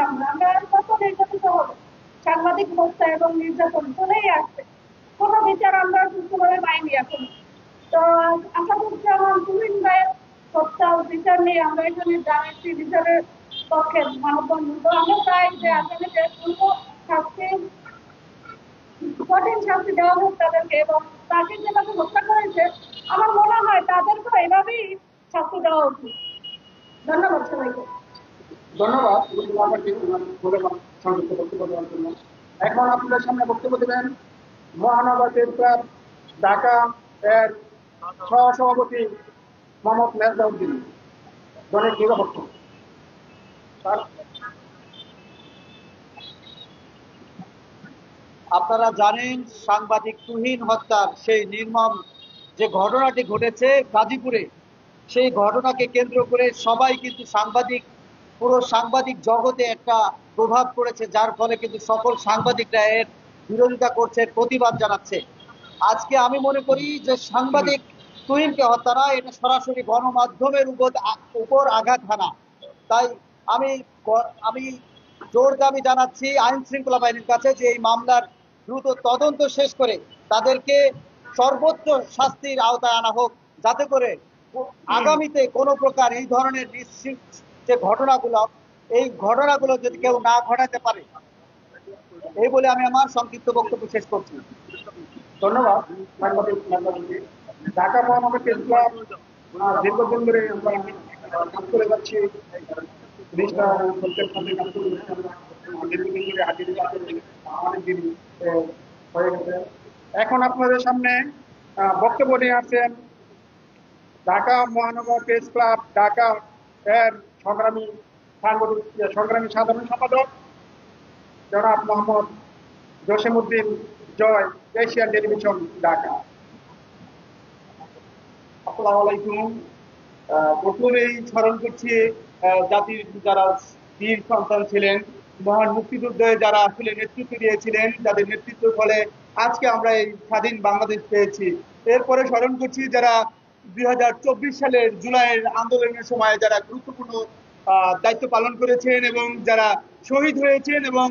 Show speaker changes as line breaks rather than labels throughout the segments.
আমরা কত নির্যাতিত হবো। সাংবাদিক হত্যা এবং নির্যাতন চলেই আসছে, কোনো বিচার আমরা সুস্থভাবে পাইনি এখন। তো আসাদুজ্জামান তুহিন ভাইয়ের হত্যা ও বিচার নিয়ে আমরা এখানে জানাচ্ছি বিচারের পক্ষে মানববন্ধন। তো আমরা চাই যে আসামিদের পূর্ণ শাস্তি, কঠিন শাস্তি দেওয়া হোক তাদেরকে, এবং তাকে যেভাবে হত্যা করেছে আমার মনে হয় তাদেরকেও এভাবেই শাস্তি দেওয়া উচিত। ধন্যবাদ সবাইকে।
ধন্যবাদ আমাকে সংযুক্ত বক্তব্য দেওয়ার জন্য। এখন আপনাদের সামনে বক্তব্য দেবেন মহানগর প্রেস ক্লাব ঢাকা এর সহসভাপতি মোহাম্মদ মেজদাউদ্দিন, দলের নিরপেক্ষ।
আপনারা জানেন সাংবাদিক তুহিন হত্যার সেই নির্মম যে ঘটনাটি ঘটেছে গাজীপুরে, সেই ঘটনাকে কেন্দ্র করে সবাই কিন্তু পুরো সাংবাদিক জগতে একটা প্রভাব পড়েছে, যার ফলে কিন্তু সকল সাংবাদিকরা এর বিরোধিতা করছে, প্রতিবাদ জানাচ্ছে। আজকে আমি মনে করি যে সাংবাদিক তুহিনকে হত্যা নয়, এটা সরাসরি গণমাধ্যমের উপর আঘাত হানা। তাই আমি আমি জোর দাবি জানাচ্ছি আইন শৃঙ্খলা বাহিনীর কাছে যে এই মামলার দ্রুত তদন্ত শেষ করে তাদেরকে সর্বোচ্চ শাস্তির আওতায় আনা হোক, যাতে করে আগামীতে কোনো প্রকার এই ধরনের নিশ্চিত যে ঘটনাগুলো যদি কেউ না ঘটাতে পারে। এই বলে আমি আমার সংক্ষিপ্ত বক্তব্য শেষ করছি।
ধন্যবাদ সাংবাদিক মেজদাউদ্দিন। ঢাকা মহানগর প্রেস ক্লাব দীর্ঘদিন ধরে আমরা কাজ করে যাচ্ছি। অনেকদিন হয়ে গেছে। এখন আপনাদের সামনে বক্তব্য নিয়ে আসছেন ঢাকা মহানগর প্রেস ক্লাব ঢাকা এর সংগ্রামী সাধারণ সম্পাদক জনাব মোহাম্মদ জসিমউদ্দিন জয়, এশিয়ান টেলিভিশন ঢাকা।
আসসালামু আলাইকুম। প্রথমেই স্মরণ করছি জাতির যারা বীর সন্তান ছিলেন, মহান মুক্তিযুদ্ধে যারা আসলে নেতৃত্ব দিয়েছিলেন, যাদের নেতৃত্বের ফলে আজকে আমরা এই স্বাধীন বাংলাদেশ পেয়েছি। এরপরে স্মরণ করছি যারা 2024 সালের জুলাইয়ের আন্দোলনের সময় যারা গুরুত্বপূর্ণ দায়িত্ব পালন করেছেন এবং যারা শহীদ হয়েছেন এবং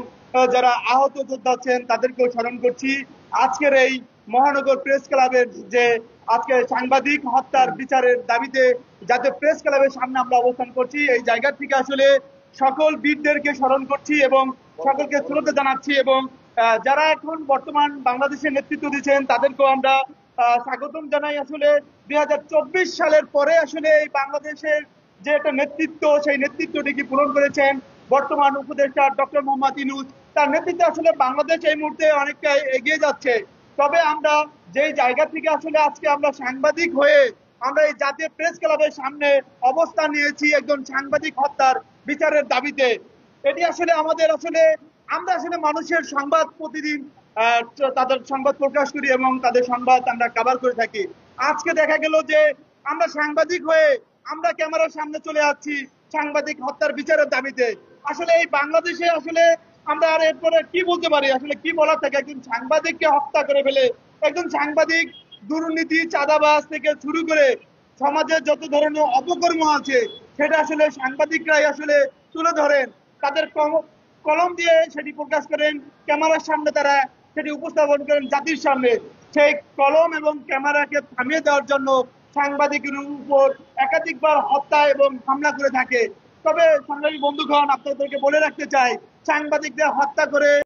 যারা আহত যোদ্ধা আছেন তাদেরকেও স্মরণ করছি। আজকের এই মহানগর প্রেস ক্লাবের যে আজকে সাংবাদিক হত্যার বিচারের দাবিতে যাতে প্রেস ক্লাবের সামনে আমরা অবস্থান করছি, এই জায়গা থেকে আসলে সকল বীরদেরকে স্মরণ করছি এবং সকলকে শ্রদ্ধা জানাচ্ছি, এবং যারা এখন বর্তমান বাংলাদেশের নেতৃত্ব দিচ্ছেন তাদেরকেও আমরা স্বাগতম জানাই। আসলে 2024 সালের পরে আসলে এই বাংলাদেশের যে একটা নেতৃত্ব, সেই নেতৃত্বটিকে পূরণ করেছেন বর্তমান উপদেষ্টা ডক্টর মোহাম্মদ ইউনূস। তার নেতৃত্বে আসলে বাংলাদেশ এই মুহূর্তে অনেকটা এগিয়ে যাচ্ছে। তবে আমরা যেই জায়গা থেকে আসলে আজকে আমরা সাংবাদিক হয়ে আমরা এই জাতীয় প্রেস ক্লাবের সামনে অবস্থান নিয়েছি একজন সাংবাদিক হত্যার বিচারের দাবিতে, এটি আসলে আমরা আসলে মানুষের সংবাদ প্রতিদিন তাদের সংবাদ প্রকাশ করি এবং তাদের সংবাদ আমরা কভার করে থাকি। আজকে দেখা গেল যে আমরা সাংবাদিক হয়ে আমরা ক্যামেরার সামনে চলে যাচ্ছি সাংবাদিক হত্যার বিচারের দাবিতে। আসলে এই বাংলাদেশে আসলে আমরা আর এরপরে কি বলতে পারি, আসলে কি বলার থাকে, একজন সাংবাদিককে হত্যা করে ফেলে একজন সাংবাদিক দুর্নীতি চাঁদাবাজ থেকে শুরু করে সমাজের যত ধরনের অপকর্ম আছে সেটা আসলে সাংবাদিকরাই আসলে তুলে ধরেন, তাদের কলম দিয়ে সেটি প্রকাশ করেন, ক্যামেরার সামনে তারা সেটি উপস্থাপন করেন জাতির সামনে। সেই কলম এবং ক্যামেরাকে থামিয়ে দেওয়ার জন্য সাংবাদিকের উপর একাধিকবার হত্যা এবং হামলা করে থাকে। তবে সাংবাদিক বন্ধুগণ, আপনাদেরকে বলে রাখতে চাই, সাংবাদিকদের হত্যা করে